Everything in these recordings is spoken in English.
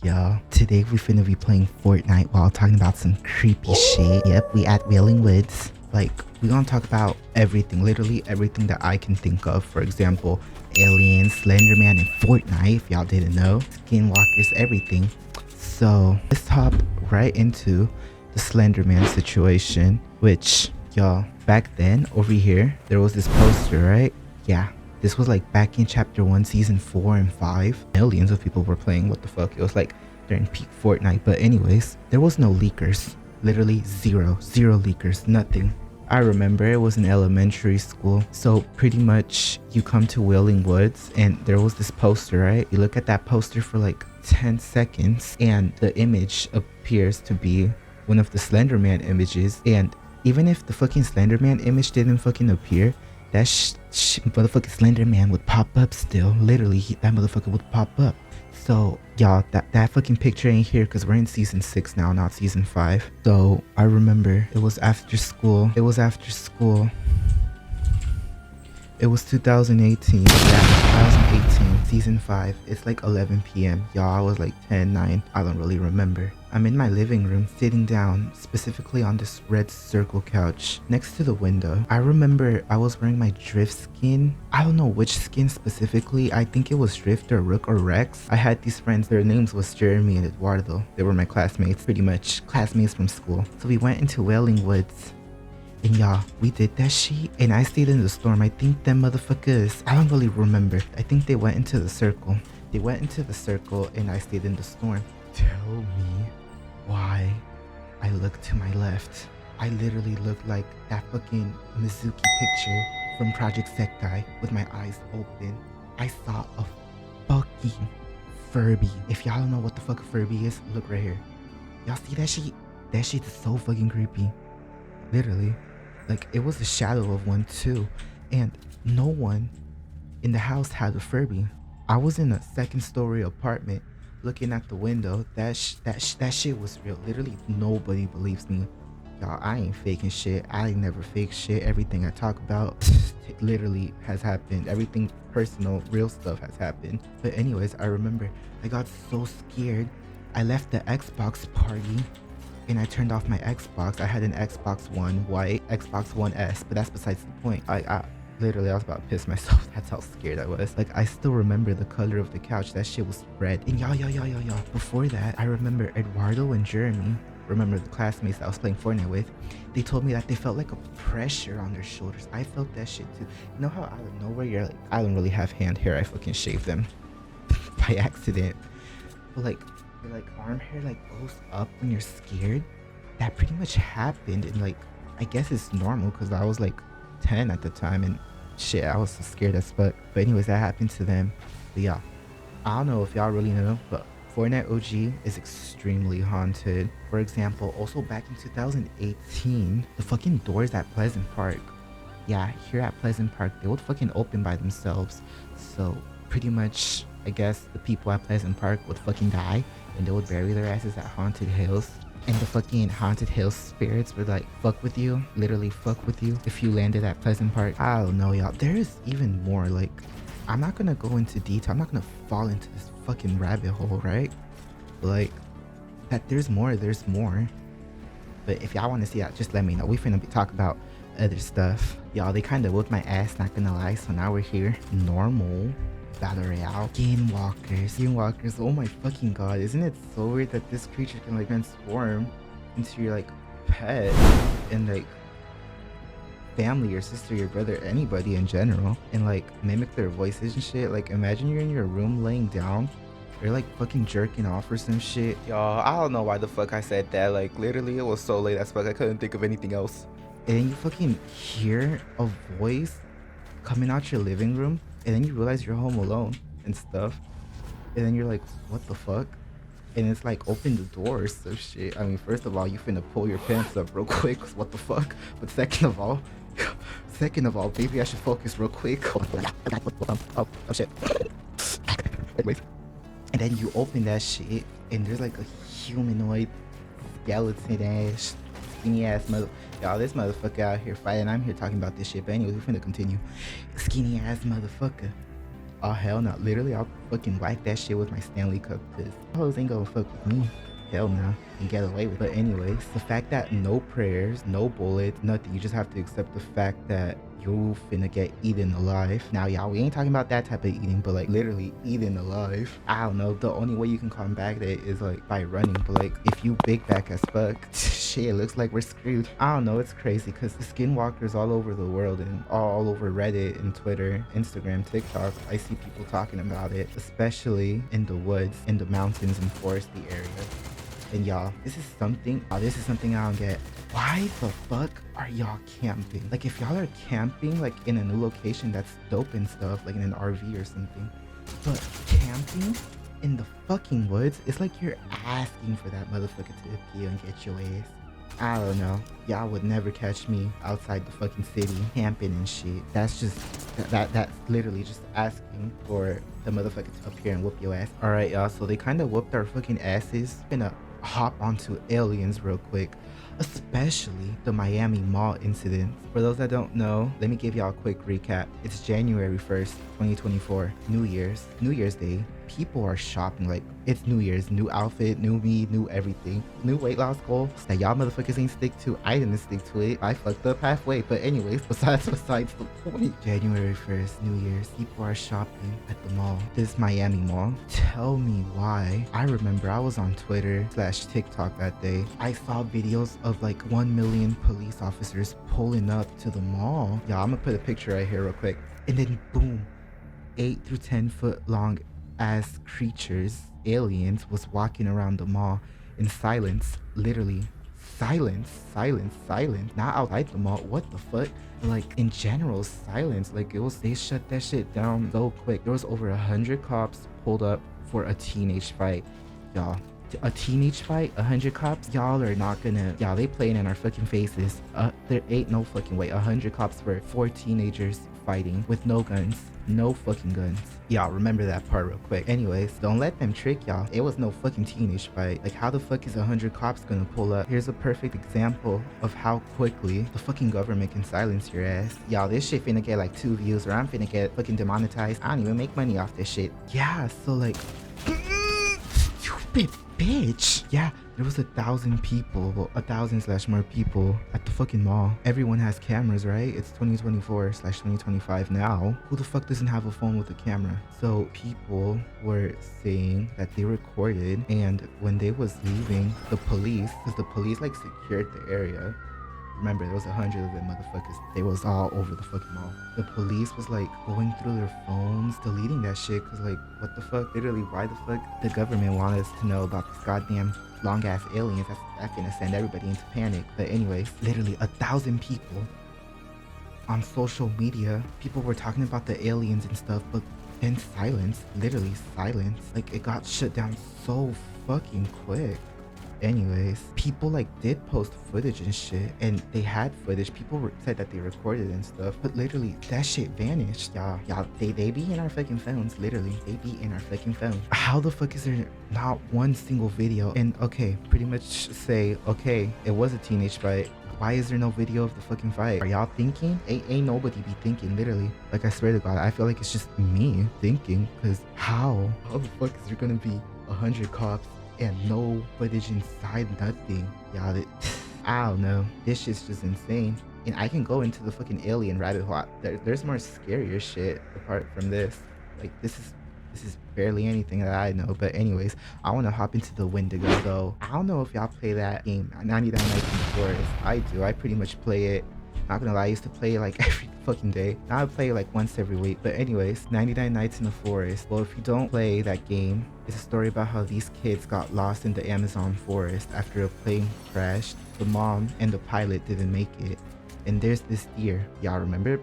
Yo, today we finna be playing Fortnite while talking about some creepy shit. Yep, we at Wailing Woods. Like, we gonna talk about everything, literally everything that I can think of. For example, aliens, Slenderman, and Fortnite, if y'all didn't know. Skinwalkers, everything. So, let's hop right into the Slenderman situation, which, y'all, back then, over here, there was this poster, right? Yeah. This was like back in chapter 1, season 4 and 5. Millions of people were playing. What the fuck? It was like during peak Fortnite. But anyways, there was no leakers. Literally zero leakers, nothing. I remember it was in elementary school. So pretty much you come to Wailing Woods and there was this poster, right? You look at that poster for like 10 seconds and the image appears to be one of the Slenderman images. And even if the fucking Slenderman image didn't fucking appear, that motherfucking Slenderman would pop up still. Literally, that motherfucker would pop up. So, y'all, that fucking picture ain't here because we're in season 6 now, not season 5. So, I remember it was after school. It was 2018. Yeah, 2018, season 5. It's like 11 p.m. Y'all, I was like 10, 9. I don't really remember. I'm in my living room, sitting down, specifically on this red circle couch next to the window. I remember I was wearing my Drift skin. I don't know which skin specifically. I think it was Drift or Rook or Rex. I had these friends. Their names was Jeremy and Eduardo. They were my classmates, pretty much classmates from school. So we went into Wailing Woods. And y'all, we did that shit and I stayed in the storm. I think them motherfuckers, I don't really remember. I think they went into the circle. They went into the circle and I stayed in the storm. Tell me why I looked to my left. I literally looked like that fucking Mizuki picture from Project Sektai with my eyes open. I saw a fucking Furby. If y'all don't know what the fuck a Furby is, look right here. Y'all see that shit? That shit is so fucking creepy. Literally. Like, it was a shadow of one too. And no one in the house had a Furby. I was in a second story apartment looking at the window. That shit was real. Literally nobody believes me. Y'all, I ain't faking shit. I ain't never fake shit. Everything I talk about literally has happened. Everything personal, real stuff has happened. But anyways, I remember I got so scared. I left the Xbox party and I turned off my Xbox. I had an Xbox One white, Xbox One S, but that's besides the point. I literally, I was about to piss myself. That's how scared I was. Like, I still remember the color of the couch. That shit was red. And y'all, before that, I remember Eduardo and Jeremy, remember the classmates that I was playing Fortnite with, they told me that they felt like a pressure on their shoulders. I felt that shit too. You know how out of nowhere you're like, I don't really have hand hair. I fucking shaved them by accident. But like arm hair like goes up when you're scared. That pretty much happened, and like, I guess it's normal because I was like 10 at the time and shit, I was so scared as fuck. But anyways, that happened to them. But yeah, I don't know if y'all really know, but Fortnite OG is extremely haunted. For example, also back in 2018, the fucking doors at Pleasant Park, yeah, here at Pleasant Park, they would fucking open by themselves. So pretty much, I guess the people at Pleasant Park would fucking die and they would bury their asses at Haunted Hills. And the fucking Haunted Hills spirits would like fuck with you, literally fuck with you if you landed at Pleasant Park. I don't know, y'all. There is even more. Like, I'm not gonna go into detail. I'm not gonna fall into this fucking rabbit hole, right? But like, that there's more. But if y'all want to see that, just let me know. We finna be talking about other stuff. Y'all, they kind of whooped my ass, not gonna lie. So now we're here. Normal battle royale. Skinwalkers. Oh my fucking god. Isn't it so weird that this creature can like transform into your like pet and like family, your sister, your brother, anybody in general, and like mimic their voices and shit? Like, imagine you're in your room laying down, you're like fucking jerking off or some shit. Y'all, I don't know why the fuck I said that. Like, literally it was so late as fuck I couldn't think of anything else. And then you fucking hear a voice coming out your living room, and then you realize you're home alone and stuff, and then you're like, what the fuck? And it's like, open the door or some shit. I mean, first of all, you finna pull your pants up real quick, 'cause what the fuck? But second of all, maybe I should focus real quick. Oh shit. Anyways, and then you open that shit, and there's like a humanoid skeleton ass skinny ass mother. Y'all, this motherfucker out here fighting. I'm here talking about this shit. But anyways, we're finna continue. Skinny ass motherfucker. Oh hell no. Literally, I'll fucking whack that shit with my Stanley Cup because hoes ain't gonna fuck with me. Hell no. And get away with it. But anyways, the fact that no prayers, no bullets, nothing. You just have to accept the fact that you finna get eaten alive. Now, y'all, we ain't talking about that type of eating, but like literally eaten alive. I don't know. The only way you can combat it is like by running. But like if you big back as fuck, shit, it looks like we're screwed. I don't know. It's crazy because the Skinwalkers all over the world and all over Reddit and Twitter, Instagram, TikTok. I see people talking about it, especially in the woods, in the mountains and foresty areas. And y'all, this is something I don't get. Why the fuck are y'all camping? Like if y'all are camping like in a new location, that's dope and stuff, like in an RV or something. But camping in the fucking woods, it's like you're asking for that motherfucker to appear and get your ass. I don't know. Y'all would never catch me outside the fucking city camping and shit. That's just that's literally just asking for the motherfucker to appear and whoop your ass. All right, y'all. So they kind of whooped our fucking asses. Gonna hop onto aliens real quick, especially the Miami Mall incident. For those that don't know, let me give y'all a quick recap. It's January 1st, 2024, New Year's Day. People are shopping like it's New Year's, new outfit, new me, new everything, new weight loss goal that y'all motherfuckers ain't stick to. I didn't stick to it. I fucked up halfway. But anyways, besides the point. January 1st, New Year's, people are shopping at the mall. This Miami Mall. Tell me why. I remember I was on Twitter/TikTok that day. I saw videos of like 1 million police officers pulling up to the mall. Yeah, I'm gonna put a picture right here real quick. And then boom, 8 through 10 foot long as creatures, aliens, was walking around the mall in silence. Literally silence. Not outside the mall, what the fuck, but like in general silence. Like it was, they shut that shit down so quick. There was over 100 cops pulled up for a teenage fight. Y'all, a teenage fight, 100 cops, y'all are not gonna, y'all, they playing in our fucking faces. There ain't no fucking way 100 cops for 4 teenagers fighting with no guns. No fucking guns. Y'all remember that part real quick. Anyways, don't let them trick y'all. It was no fucking teenage fight. Like how the fuck is 100 cops gonna pull up? Here's a perfect example of how quickly the fucking government can silence your ass. Y'all, this shit finna get like 2 views or I'm finna get fucking demonetized. I don't even make money off this shit. Yeah, so like stupid bitch. Yeah, there was 1,000 people, well, 1,000/more people at the fucking mall. Everyone has cameras, right? It's 2024/2025 now. Who the fuck doesn't have a phone with a camera? So people were saying that they recorded, and when they was leaving, the police, because the police like secured the area. Remember, there was 100 of them motherfuckers. They was all over the fucking mall. The police was like going through their phones, deleting that shit, cause like, what the fuck? Literally, why the fuck the government wanted us to know about this goddamn long ass aliens? That's gonna send everybody into panic. But anyways, literally 1,000 people on social media, people were talking about the aliens and stuff, but then silence, literally silence. Like it got shut down so fucking quick. Anyways, people like did post footage and shit, and they had footage. People said that they recorded and stuff, but literally that shit vanished. Y'all, they be in our fucking phones. Literally, they be in our fucking phones. How the fuck is there not one single video? And okay, pretty much say, okay, it was a teenage fight. Why is there no video of the fucking fight? Are y'all thinking? Ain't nobody be thinking, literally. Like I swear to God, I feel like it's just me thinking, because how the fuck is there gonna be 100 cops and no footage inside, nothing? Y'all, I don't know. This shit's just insane. And I can go into the fucking alien rabbit hole. There's more scarier shit apart from this. Like this is barely anything that I know. But anyways, I want to hop into the Wendigo. So I don't know if y'all play that game, 99 Nights in the Forest. I do. I pretty much play it. Not gonna lie, I used to play it like every fucking day. Now I play it like once every week. But anyways, 99 Nights in the Forest. Well, if you don't play that game, it's a story about how these kids got lost in the Amazon forest after a plane crashed. The mom and the pilot didn't make it. And there's this deer. Y'all remember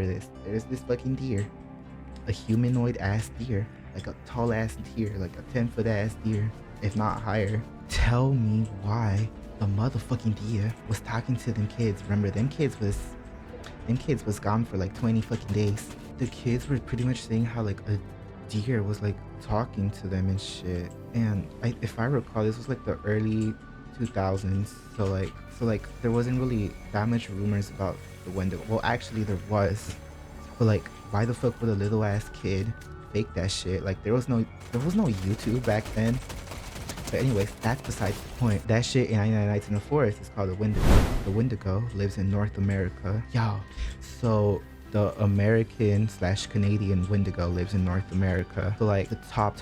this. There's this fucking deer. A humanoid ass deer. Like a tall ass deer. Like a 10-foot ass deer. If not higher. Tell me why the motherfucking deer was talking to them kids. Remember, them kids was gone for like 20 fucking days. The kids were pretty much saying how like a deer was like talking to them and shit. And if I recall, this was like the early 2000s. So like there wasn't really that much rumors about the Wendigo. Well, actually there was. But like, why the fuck would a little ass kid fake that shit. Like there was no YouTube back then. But anyways, that's besides the point. That shit in 99 Nights in the Forest is called a Wendigo. The Wendigo lives in North America. Y'all, so the American slash Canadian Wendigo lives in North America. So like the top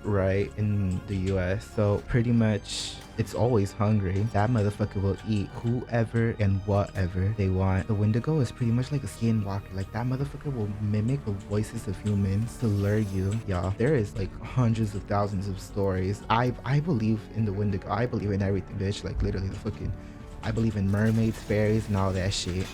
right in the US. So pretty much it's always hungry. That motherfucker will eat whoever and whatever they want. The Wendigo is pretty much like a skinwalker. Like that motherfucker will mimic the voices of humans to lure you. Y'all, there is like hundreds of thousands of stories. I believe in the Wendigo. I believe in everything, bitch. Like literally the fucking, I believe in mermaids, fairies, and all that shit.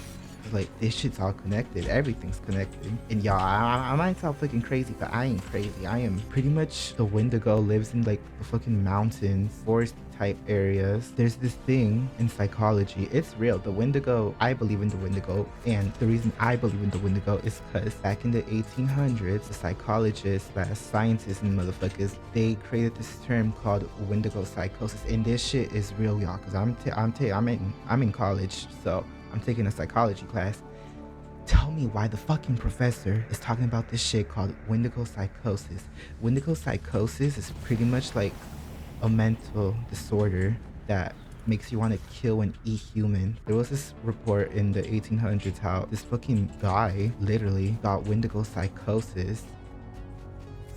Like this shit's all connected. Everything's connected. And y'all, I might sound fucking crazy, but I ain't crazy. I am pretty much, the Wendigo lives in like the fucking mountains, forest type areas. There's this thing in psychology. It's real. The Wendigo, I believe in the Wendigo. And the reason I believe in the Wendigo is because back in the 1800s, the psychologists, scientists and motherfuckers, they created this term called Wendigo psychosis. And this shit is real, y'all. Cause I'm in college, so I'm taking a psychology class. Tell me why the fucking professor is talking about this shit called Wendigo psychosis. Wendigo psychosis is pretty much like a mental disorder that makes you want to kill and eat humans. There was this report in the 1800s how this fucking guy literally got Wendigo psychosis.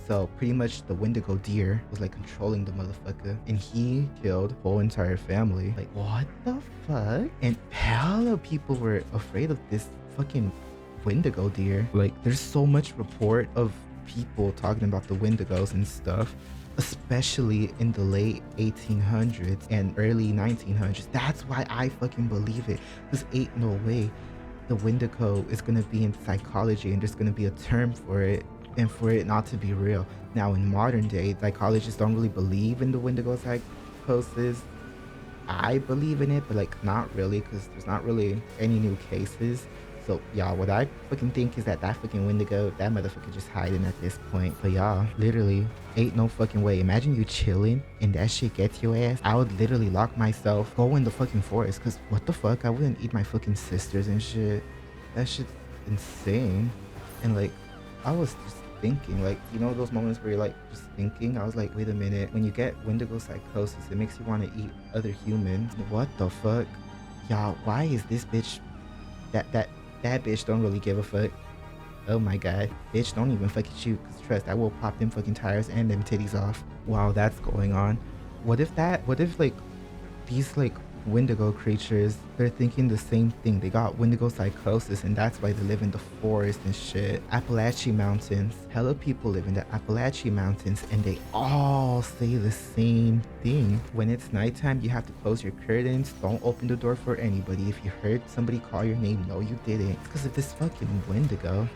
So pretty much the Wendigo deer was like controlling the motherfucker, and he killed the whole entire family. Like what the fuck? And hella people were afraid of this fucking Wendigo deer. Like there's so much report of people talking about the Wendigos and stuff, especially in the late 1800s and early 1900s. That's why I fucking believe it. Because ain't no way the Wendigo is gonna be in psychology and there's gonna be a term for it and for it not to be real. Now in modern day, psychologists don't really believe in the Wendigo psychosis. I believe in it, but like not really, because there's not really any new cases. So y'all, what I fucking think is that fucking Wendigo, that motherfucker just hiding at this point. But y'all, literally ain't no fucking way. Imagine you chilling and that shit gets your ass. I would literally lock myself, go in the fucking forest, because what the fuck, I wouldn't eat my fucking sisters and shit. That shit's insane. And like I was just thinking, like, you know those moments where you're like just thinking, I was like, wait a minute, when you get Wendigo psychosis, it makes you want to eat other humans. What the fuck? Y'all, why is this bitch, that bitch don't really give a fuck? Oh my god, bitch, don't even fucking shoot, because trust, I will pop them fucking tires and them titties off while that's going on. What if like these like Wendigo creatures, they're thinking the same thing. They got Wendigo psychosis and that's why they live in the forest and shit. Appalachian Mountains. Hella people live in the Appalachian Mountains and they all say the same thing. When it's nighttime, you have to close your curtains. Don't open the door for anybody. If you heard somebody call your name, no you didn't. It's because of this fucking Wendigo.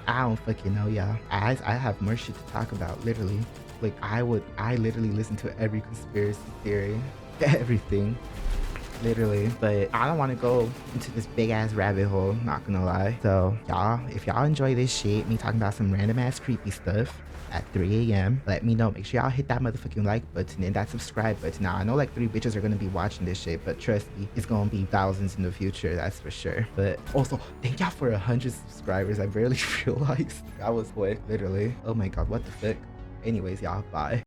I don't fucking know, y'all. I have more shit to talk about, literally. Like I literally listen to every conspiracy theory. Everything. Literally, but I don't want to go into this big ass rabbit hole, not gonna lie. So y'all, if y'all enjoy this shit, me talking about some random ass creepy stuff at 3 a.m, let me know. Make sure y'all hit that motherfucking like button and that subscribe button. Now I know like 3 bitches are gonna be watching this shit, but trust me, it's gonna be thousands in the future, that's for sure. But also thank y'all for 100 subscribers. I barely realized I was quick, literally. Oh my god, what the fuck. Anyways, y'all, bye.